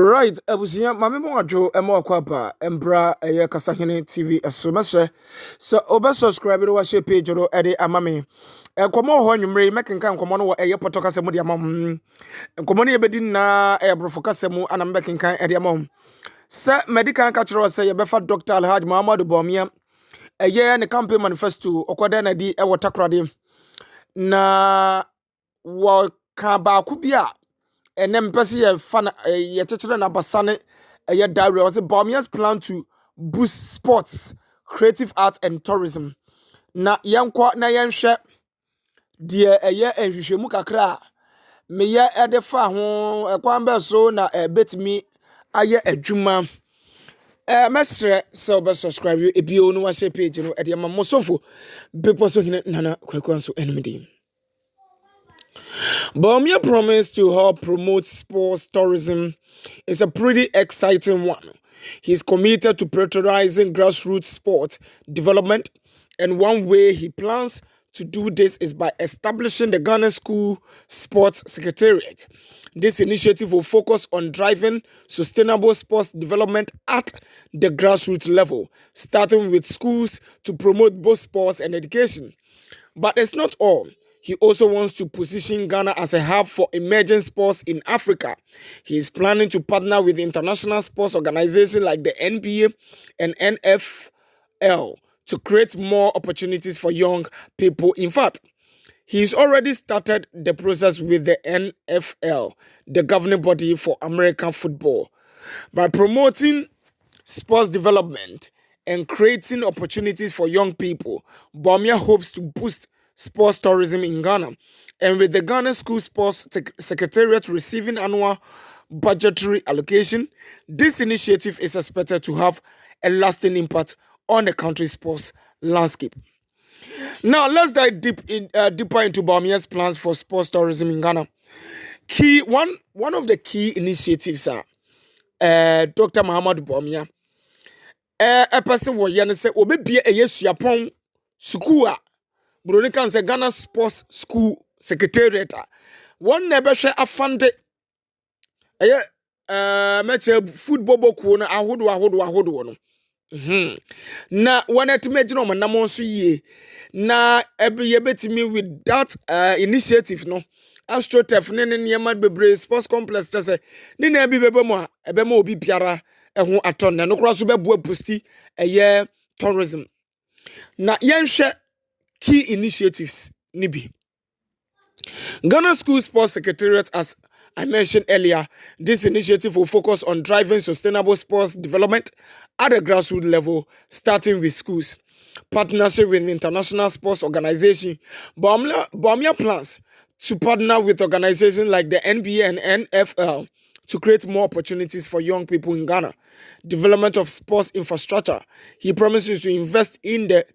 Right, abusia mame mo adwo ema akwapa embra eye kasahene TV eso mehye so obe subscribe do wa share page do ede amame enkomo ho nwumre mekenka enkomo no wo eye poto kasem de amam enkomo no yebedi na brofo kasem ana mekenka ede amam se medical ka kiro se yebefa Dr. Alhaji Muhammadu Bawumia eye ne campaign manifesto okoda na di e wotakrade na wo ka ba ku bia enem pese ye fan ye chechire na basane ye diary was Bawumia's plan to boost sports, creative arts and tourism. Na yankwa na yenhwe de eye enhwehwemu kakra me ye ede fa ho ekwan be so na betimi aye adwuma mesre so be subscribe you ebio no wa share page no ede ma mosofo bepo so hine nana kwekwan so enmidi. Bawumia promised to help promote sports tourism is a pretty exciting one. He's committed to prioritizing grassroots sport development, and one way he plans to do this is by establishing the Ghana School Sports Secretariat. This initiative will focus on driving sustainable sports development at the grassroots level, starting with schools to promote both sports and education. But it's not all. He also wants to position Ghana as a hub for emerging sports in Africa. He is planning to partner with international sports organizations like the NBA and NFL to create more opportunities for young people. In fact, he's already started the process with the NFL, the governing body for American football. By promoting sports development and creating opportunities for young people, Bawumia hopes to boost sports tourism in Ghana. And with the Ghana School Sports Secretariat receiving annual budgetary allocation, this initiative is expected to have a lasting impact on the country's sports landscape. Now, let's dive deeper into Bawumia's plans for sports tourism in Ghana. One of the key initiatives are Dr. Muhammadu Bawumia. A person wo ye ne se obebie eyesuapon school Broni kan se Ghana Sports School Secretariat. One never share a fund match football boku na ahodo no. Na one etime no manam so ye na ebe betimi with that initiative no AstroTurf ne niema bebre sports complex te se ne na bi bebe mo ebe ma obi biara eho aton na no kura so bebo boosti tourism. Na yenhwe key initiatives nibi. Ghana School Sports Secretariat, as I mentioned earlier, this initiative will focus on driving sustainable sports development at a grassroots level, starting with schools. Partnership with international sports organizations. Bawumia plans to partner with organizations like the NBA and NFL to create more opportunities for young people in Ghana. Development of sports infrastructure. He promises to invest in the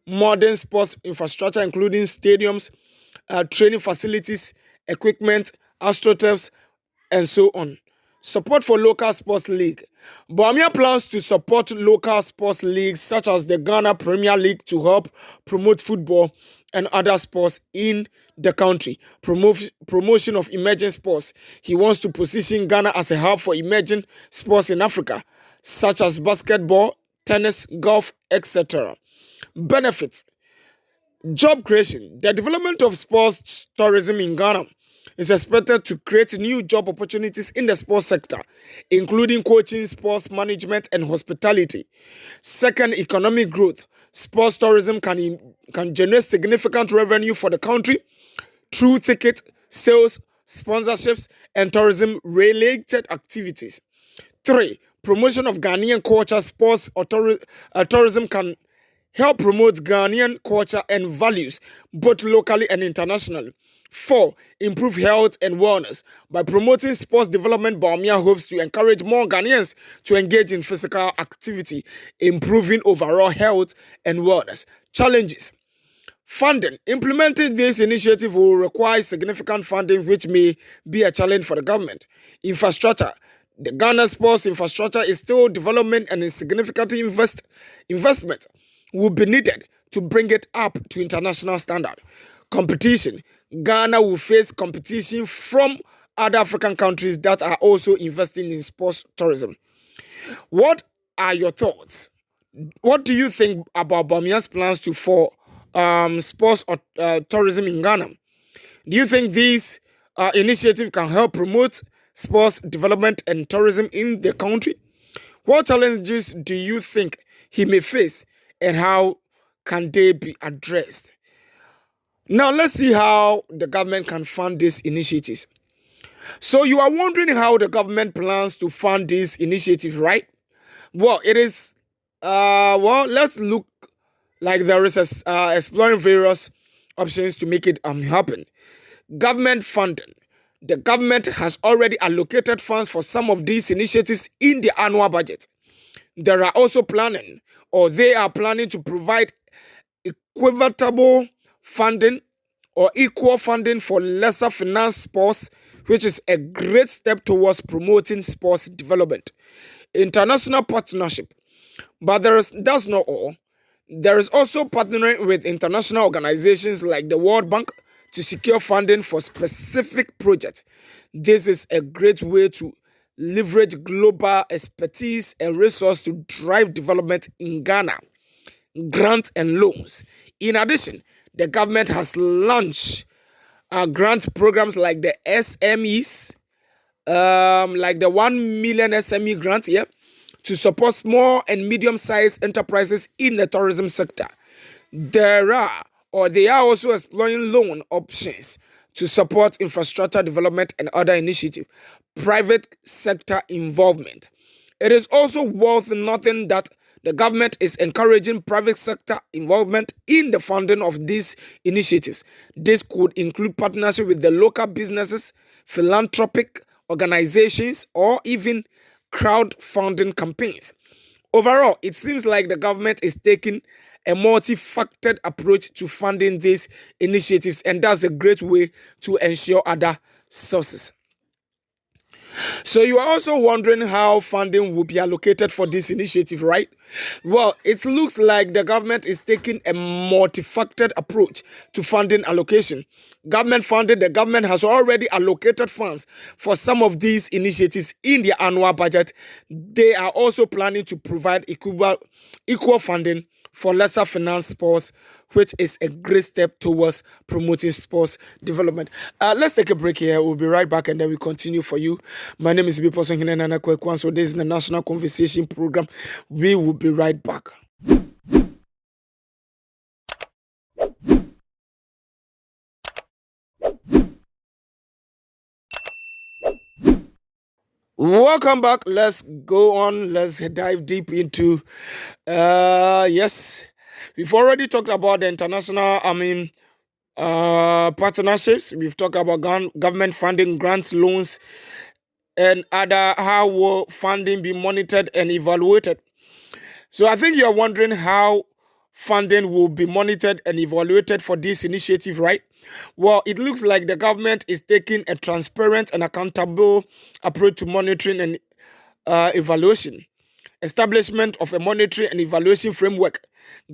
modern sports infrastructure, including stadiums, training facilities, equipment, AstroTurfs, and so on. Support for local sports league. Bawumia plans to support local sports leagues such as the Ghana Premier League to help promote football and other sports in the country. Promotion of emerging sports. He wants to position Ghana as a hub for emerging sports in Africa, such as basketball, tennis, golf, etc. Benefits. Job creation. The development of sports tourism in Ghana is expected to create new job opportunities in the sports sector, including coaching, sports management, and hospitality. Second, economic growth. Sports tourism can generate significant revenue for the country through ticket sales, sponsorships, and tourism-related activities. 3. Promotion of Ghanaian culture. Sports or tourism can help promote Ghanaian culture and values, both locally and internationally. 4. Improve health and wellness. By promoting sports development, Bawumia hopes to encourage more Ghanaians to engage in physical activity, improving overall health and wellness. Challenges. Funding. Implementing this initiative will require significant funding, which may be a challenge for the government. Infrastructure. The Ghana sports infrastructure is still development, and a significant investment will be needed to bring it up to international standard. Competition. Ghana will face competition from other African countries that are also investing in sports tourism. What are your thoughts? What do you think about Bawumia's plans for sports or tourism in Ghana? Do you think this initiative can help promote sports development and tourism in the country? What challenges do you think he may face, and how can they be addressed? Now, let's see how the government can fund these initiatives. So, you are wondering how the government plans to fund these initiatives, right? Well, it is, let's look like there is exploring various options to make it happen. Government funding. The government has already allocated funds for some of these initiatives in the annual budget. There are also planning, or they are planning to provide equitable funding or equal funding for lesser finance sports, which is a great step towards promoting sports development. International partnership. But that's not all. There is also partnering with international organizations like the World Bank to secure funding for specific projects. This is a great way to leverage global expertise and resources to drive development in Ghana, grants and loans. In addition, the government has launched grant programs like the SMEs, like the 1 million SME grant here, to support small and medium-sized enterprises in the tourism sector. They are also exploring loan options to support infrastructure development and other initiatives, private sector involvement. It is also worth noting that the government is encouraging private sector involvement in the funding of these initiatives. This could include partnership with the local businesses, philanthropic organizations, or even crowdfunding campaigns. Overall, it seems like the government is taking a multi-factored approach to funding these initiatives, and that's a great way to ensure other sources. So you are also wondering how funding will be allocated for this initiative, right? Well, it looks like the government is taking a multi-factored approach to funding allocation. The government has already allocated funds for some of these initiatives in their annual budget. They are also planning to provide equal funding for lesser finance sports, which is a great step towards promoting sports development. Let's take a break here. We'll be right back and then we continue for you. My name is Biposo Hinenana Kwekwan. So this is the National Conversation Program. We will be right back. Welcome back. Let's go on. Let's dive deep into yes. We've already talked about the international, partnerships. We've talked about government funding, grants, loans, and other how will funding be monitored and evaluated. So I think you're wondering how funding will be monitored and evaluated for this initiative, right? Well, it looks like the government is taking a transparent and accountable approach to monitoring and evaluation. Establishment of a monitoring and evaluation framework.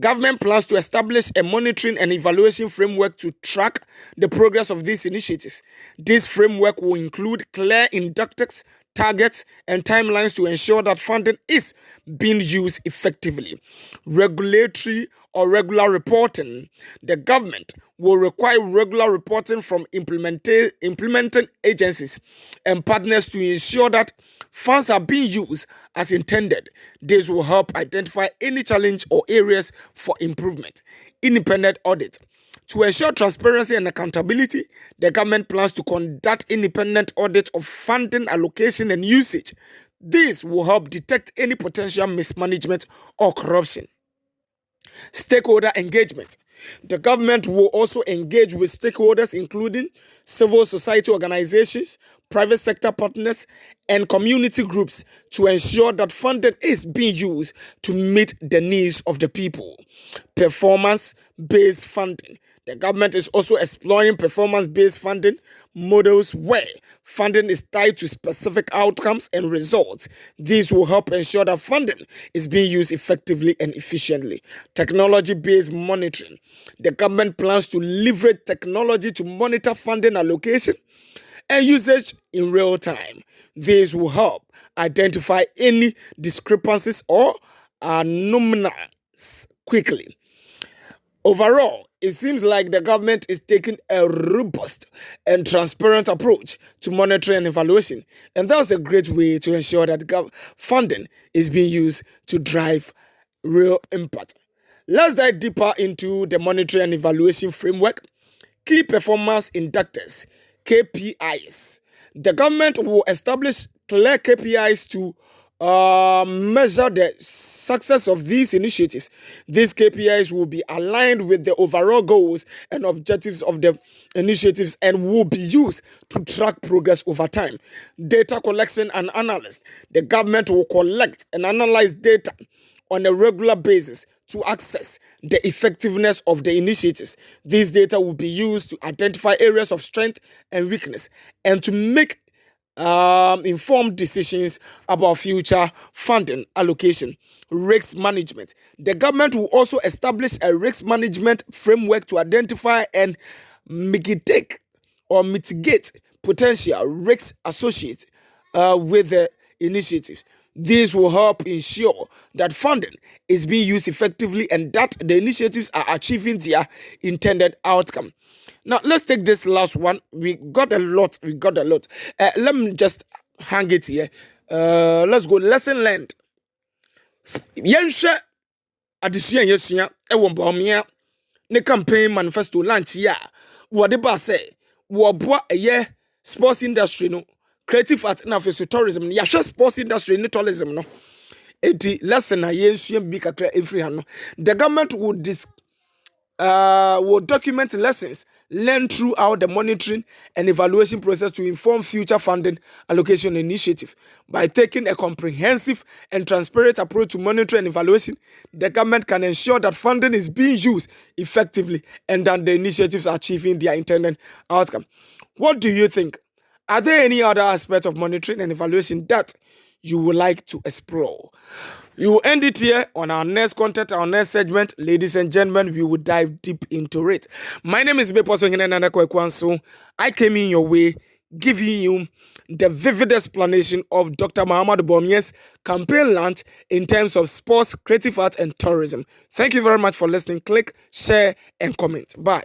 Government plans to establish a monitoring and evaluation framework to track the progress of these initiatives. This framework will include clear indicators, targets, and timelines to ensure that funding is being used effectively. Regulatory or regular reporting. The government will require regular reporting from implementing agencies and partners to ensure that funds are being used as intended. This will help identify any challenge or areas for improvement. Independent audit. To ensure transparency and accountability, the government plans to conduct independent audits of funding allocation and usage. This will help detect any potential mismanagement or corruption. Stakeholder engagement. The government will also engage with stakeholders, including civil society organizations, private sector partners, and community groups, to ensure that funding is being used to meet the needs of the people. Performance-based funding. The government is also exploring performance-based funding models where funding is tied to specific outcomes and results. These will help ensure that funding is being used effectively and efficiently. Technology-based monitoring. The government plans to leverage technology to monitor funding allocation and usage in real time. This will help identify any discrepancies or anomalies quickly. Overall, it seems like the government is taking a robust and transparent approach to monitoring and evaluation, and that's a great way to ensure that funding is being used to drive real impact. Let's dive deeper into the monitoring and evaluation framework. Key performance indicators, KPIs. The government will establish clear KPIs to measure the success of these initiatives. These KPIs will be aligned with the overall goals and objectives of the initiatives and will be used to track progress over time. Data collection and analysis. The government will collect and analyze data on a regular basis to assess the effectiveness of the initiatives. These data will be used to identify areas of strength and weakness and to make informed decisions about future funding allocation. Risk management. The government will also establish a risk management framework to identify and mitigate potential risks associated with the initiatives. This will help ensure that funding is being used effectively and that the initiatives are achieving their intended outcome. Now, let's take this last one. We got a lot. Let me just hang it here. Let's go. Lesson learned. Yensha adesua yesua ewo Bawumia ne campaign manifesto launch ya. What ba say? Wo boa eye sports industry no. Creative art na for tourism. Yahwe sports industry ne tourism no. Eti lesson na yensua bi kakra every hand. The government will document lessons learned throughout the monitoring and evaluation process to inform future funding allocation initiative. By taking a comprehensive and transparent approach to monitoring and evaluation, the government can ensure that funding is being used effectively and that the initiatives are achieving their intended outcome. What do you think? Are there any other aspects of monitoring and evaluation that you would like to explore? We will end it here on our next content, our next segment. Ladies and gentlemen, we will dive deep into it. My name is Beposo Hinenana Kwekwanso. I came in your way, giving you the vivid explanation of Dr. Muhammadu Bawumia's campaign launch in terms of sports, creative art, and tourism. Thank you very much for listening. Click, share, and comment. Bye.